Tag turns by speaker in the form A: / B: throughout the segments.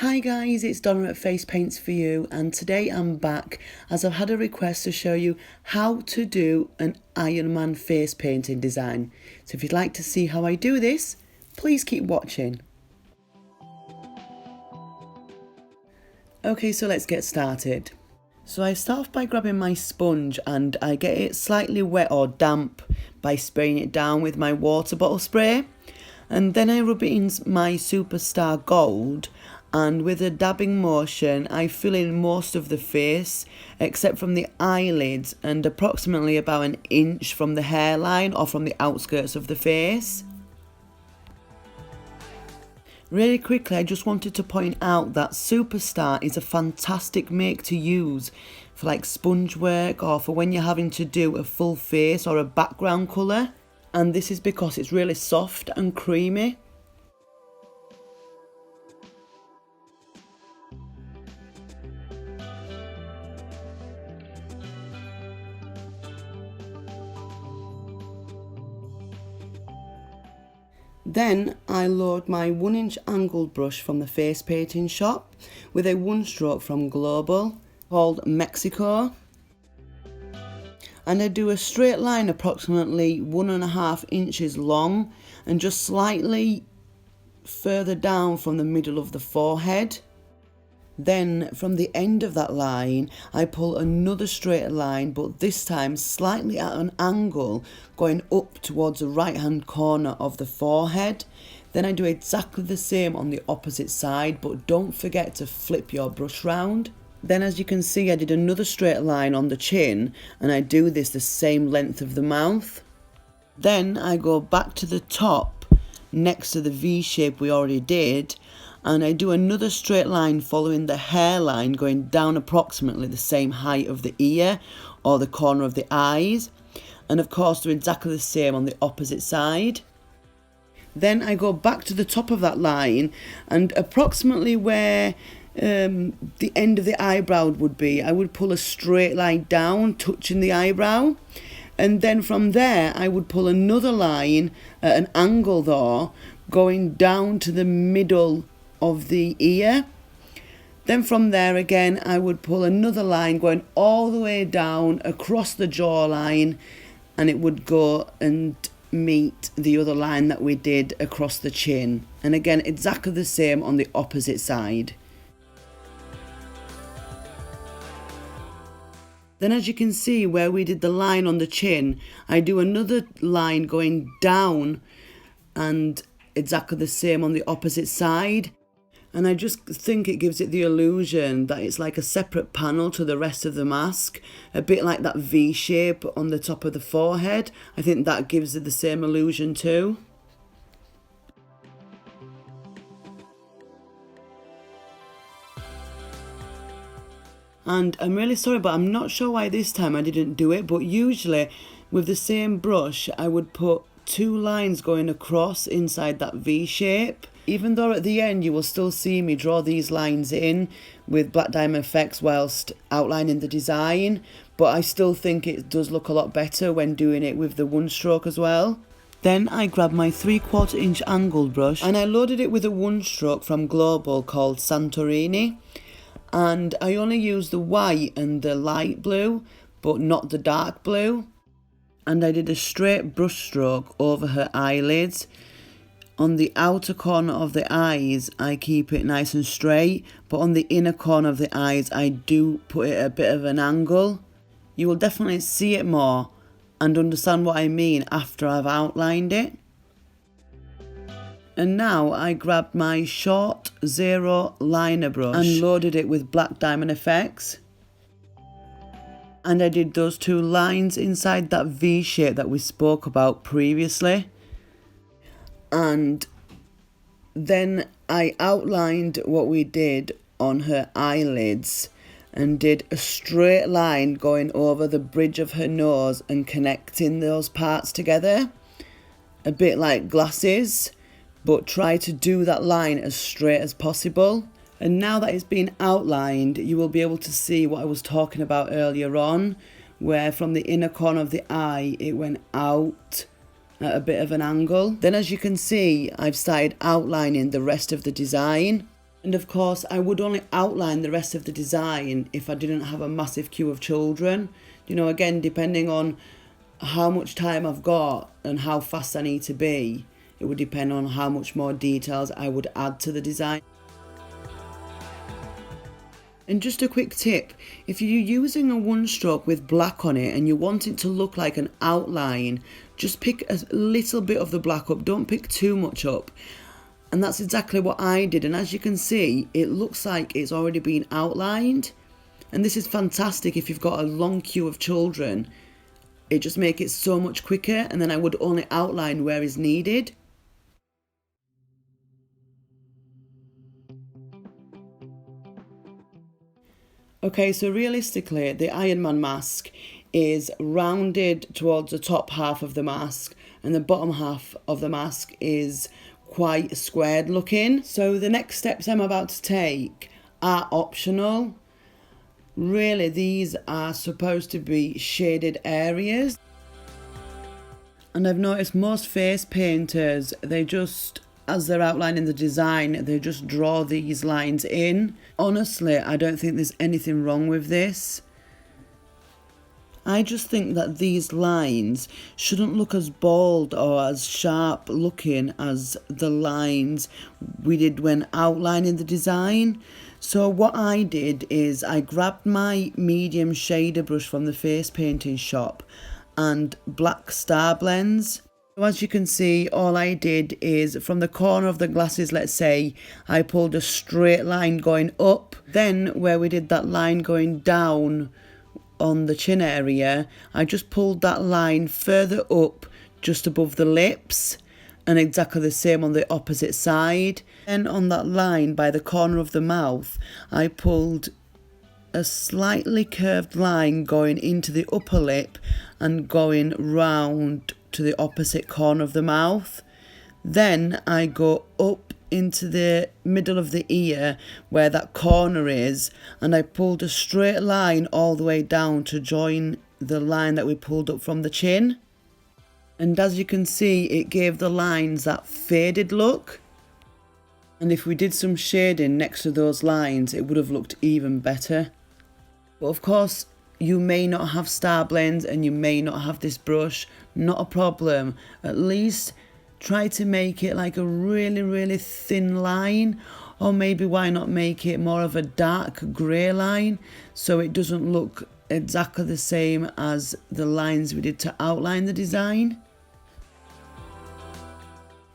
A: Hi guys, it's Donna at Face Paints for You, and today I'm back as I've had a request to show you how to do an Ironman face painting design. So if you'd like to see how I do this, please keep watching. Okay, so let's get started. So I start off by grabbing my sponge and I get it slightly wet or damp by spraying it down with my water bottle spray. And then I rub it in my Superstar Gold, and with a dabbing motion I fill in most of the face except from the eyelids and approximately about an inch from the hairline or from the outskirts of the face. Really quickly, I just wanted to point out that Superstar is a fantastic make to use for like sponge work or for when you're having to do a full face or a background colour. And this is because it's really soft and creamy. Then I load my 1-inch angled brush from the face painting shop with a 1-stroke from Global called Mexico. And I do a straight line approximately 1.5 inches long and just slightly further down from the middle of the forehead. Then from the end of that line I pull another straight line, but this time slightly at an angle going up towards the right hand corner of the forehead. Then I do exactly the same on the opposite side, but don't forget to flip your brush round. Then as you can see, I did another straight line on the chin and I do this the same length of the mouth. Then I go back to the top next to the V shape we already did, and I do another straight line following the hairline going down approximately the same height of the ear or the corner of the eyes, and of course do exactly the same on the opposite side. Then I go back to the top of that line and approximately where the end of the eyebrow would be, I would pull a straight line down touching the eyebrow, and then from there I would pull another line at an angle though going down to the middle of the ear. Then from there again I would pull another line going all the way down across the jawline, and it would go and meet the other line that we did across the chin, and again exactly the same on the opposite side. Then as you can see where we did the line on the chin, I do another line going down and exactly the same on the opposite side. And I just think it gives it the illusion that it's like a separate panel to the rest of the mask, a bit like that V shape on the top of the forehead. I think that gives it the same illusion too. And I'm really sorry, but I'm not sure why this time I didn't do it, but usually with the same brush I would put 2 lines going across inside that V shape. Even though at the end you will still see me draw these lines in with Black Diamond Effects whilst outlining the design, but I still think it does look a lot better when doing it with the 1-stroke as well. Then I grabbed my 3/4 inch angled brush and I loaded it with a 1-stroke from Global called Santorini. And I only used the white and the light blue, but not the dark blue. And I did a straight brush stroke over her eyelids. On the outer corner of the eyes, I keep it nice and straight, but on the inner corner of the eyes, I do put it at a bit of an angle. You will definitely see it more and understand what I mean after I've outlined it. And now I grabbed my short 0 liner brush and loaded it with Black Diamond Effects. And I did those 2 lines inside that V shape that we spoke about previously. And then I outlined what we did on her eyelids and did a straight line going over the bridge of her nose and connecting those parts together. A bit like glasses, but try to do that line as straight as possible. And now that it's been outlined, you will be able to see what I was talking about earlier on, where from the inner corner of the eye it went out at a bit of an angle. Then as you can see, I've started outlining the rest of the design. And of course, I would only outline the rest of the design if I didn't have a massive queue of children. You know, again, depending on how much time I've got and how fast I need to be, it would depend on how much more details I would add to the design. And just a quick tip, if you're using a one stroke with black on it and you want it to look like an outline, just pick a little bit of the black up, don't pick too much up. And that's exactly what I did, and as you can see, it looks like it's already been outlined. And this is fantastic if you've got a long queue of children. It just makes it so much quicker, and then I would only outline where is needed. Okay, so realistically, the Ironman mask is rounded towards the top half of the mask, and the bottom half of the mask is quite squared looking. So the next steps I'm about to take are optional. Really, these are supposed to be shaded areas. And I've noticed most face painters, they just, as they're outlining the design, they just draw these lines in. Honestly, I don't think there's anything wrong with this. I just think that these lines shouldn't look as bold or as sharp looking as the lines we did when outlining the design. So what I did is I grabbed my medium shader brush from the face painting shop and black star blends. So as you can see, all I did is from the corner of the glasses, let's say, I pulled a straight line going up. Then where we did that line going down on the chin area, I just pulled that line further up just above the lips, and exactly the same on the opposite side. Then on that line by the corner of the mouth, I pulled a slightly curved line going into the upper lip and going round to the opposite corner of the mouth. Then I go up into the middle of the ear where that corner is, and I pulled a straight line all the way down to join the line that we pulled up from the chin. And as you can see, it gave the lines that faded look. And if we did some shading next to those lines, it would have looked even better. But of course, you may not have star blends and you may not have this brush, not a problem. At least try to make it like a really thin line, or maybe why not make it more of a dark grey line so it doesn't look exactly the same as the lines we did to outline the design.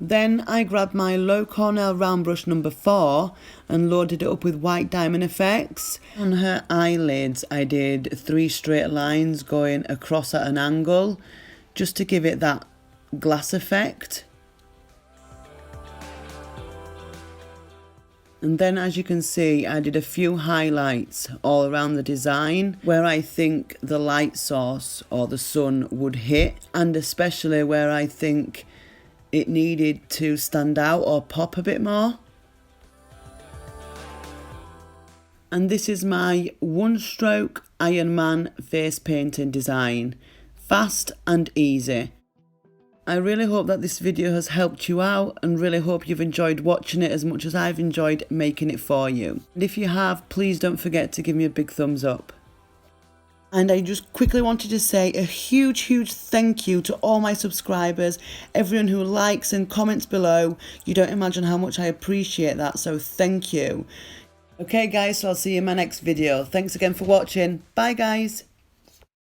A: Then I grabbed my low cornell round brush number 4 and loaded it up with white diamond effects. On her eyelids I did 3 straight lines going across at an angle just to give it that glass effect. And then as you can see, I did a few highlights all around the design where I think the light source or the sun would hit, and especially where I think it needed to stand out or pop a bit more. And this is my one stroke Ironman face painting design. Fast and easy. I really hope that this video has helped you out, and really hope you've enjoyed watching it as much as I've enjoyed making it for you. And if you have, please don't forget to give me a big thumbs up. And I just quickly wanted to say a huge thank you to all my subscribers, everyone who likes and comments below. You don't imagine how much I appreciate that, so thank you. Okay guys, so I'll see you in my next video. Thanks again for watching. Bye guys.